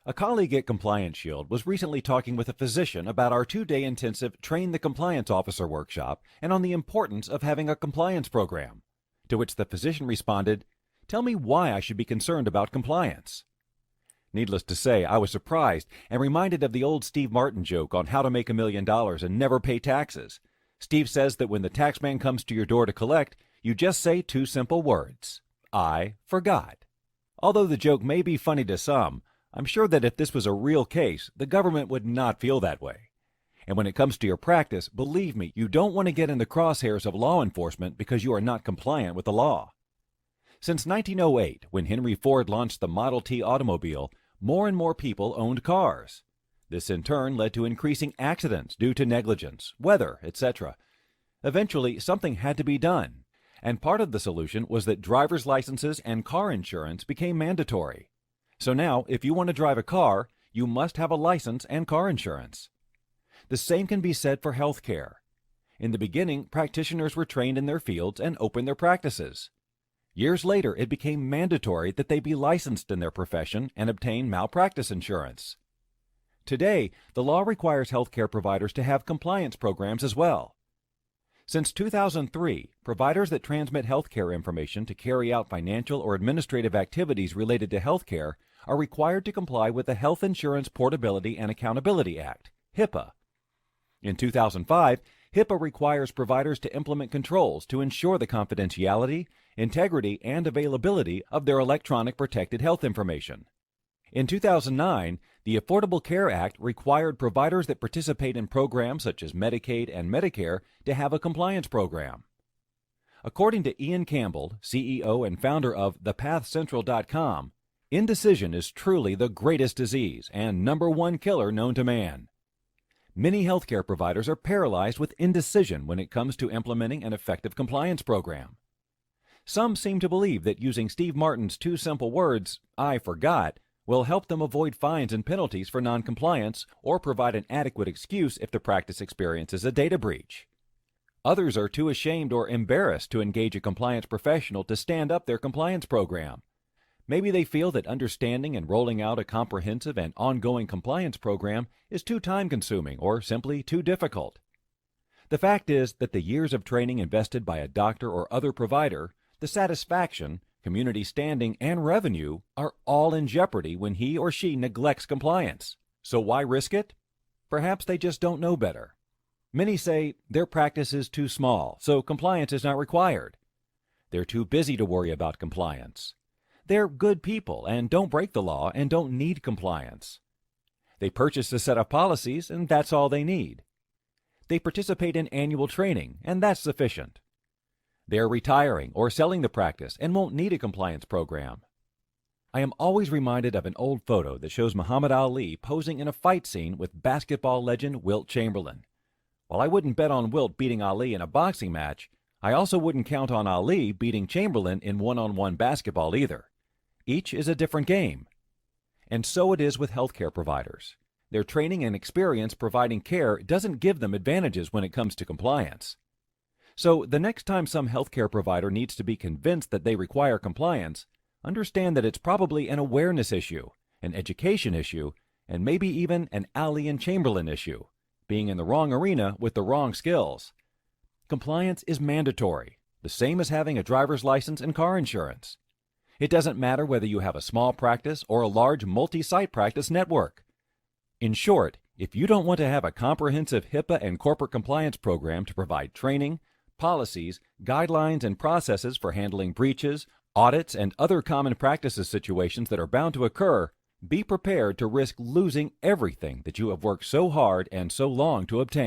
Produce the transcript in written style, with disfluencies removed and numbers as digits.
A colleague at Compliance Shield was recently talking with a physician about our 2-day intensive Train the Compliance Officer workshop and on the importance of having a compliance program. To which the physician responded, "Tell me why I should be concerned about compliance." Needless to say, I was surprised and reminded of the old Steve Martin joke on how to make $1,000,000 and never pay taxes. Steve says that when the taxman comes to your door to collect, you just say 2 simple words: "I forgot." Although the joke may be funny to some, I'm sure that if this was a real case, the government would not feel that way. And when it comes to your practice, believe me, you don't want to get in the crosshairs of law enforcement because you are not compliant with the law. Since 1908, when Henry Ford launched the Model T automobile, more and more people owned cars. This in turn led to increasing accidents due to negligence, weather, etc. Eventually, something had to be done, and part of the solution was that driver's licenses and car insurance became mandatory. So now, if you want to drive a car, you must have a license and car insurance. The same can be said for healthcare. In the beginning, practitioners were trained in their fields and opened their practices. Years later, it became mandatory that they be licensed in their profession and obtain malpractice insurance. Today, the law requires healthcare providers to have compliance programs as well. Since 2003, providers that transmit healthcare information to carry out financial or administrative activities related to healthcare are required to comply with the Health Insurance Portability and Accountability Act, HIPAA. In 2005, HIPAA requires providers to implement controls to ensure the confidentiality, integrity, and availability of their electronic protected health information. In 2009, the Affordable Care Act required providers that participate in programs such as Medicaid and Medicare to have a compliance program. According to Ian Campbell, CEO and founder of ThePathCentral.com, indecision is truly the greatest disease and #1 killer known to man. Many healthcare providers are paralyzed with indecision when it comes to implementing an effective compliance program. Some seem to believe that using Steve Martin's 2 simple words, "I forgot," will help them avoid fines and penalties for noncompliance or provide an adequate excuse if the practice experiences a data breach. Others are too ashamed or embarrassed to engage a compliance professional to stand up their compliance program. Maybe they feel that understanding and rolling out a comprehensive and ongoing compliance program is too time-consuming or simply too difficult. The fact is that the years of training invested by a doctor or other provider, the satisfaction, community standing, and revenue are all in jeopardy when he or she neglects compliance. So why risk it? Perhaps they just don't know better. Many say their practice is too small, so compliance is not required. They're too busy to worry about compliance. They're good people and don't break the law and don't need compliance. They purchase a set of policies and that's all they need. They participate in annual training and that's sufficient. They're retiring or selling the practice and won't need a compliance program. I am always reminded of an old photo that shows Muhammad Ali posing in a fight scene with basketball legend Wilt Chamberlain. While I wouldn't bet on Wilt beating Ali in a boxing match, I also wouldn't count on Ali beating Chamberlain in one-on-one basketball either. Each is a different game. And so it is with healthcare providers. Their training and experience providing care doesn't give them advantages when it comes to compliance. So the next time some healthcare provider needs to be convinced that they require compliance, understand that it's probably an awareness issue, an education issue, and maybe even an Ali and Chamberlain issue, being in the wrong arena with the wrong skills. Compliance is mandatory, the same as having a driver's license and car insurance. It doesn't matter whether you have a small practice or a large multi-site practice network. In short, if you don't want to have a comprehensive HIPAA and corporate compliance program to provide training, policies, guidelines, and processes for handling breaches, audits, and other common practices situations that are bound to occur, be prepared to risk losing everything that you have worked so hard and so long to obtain.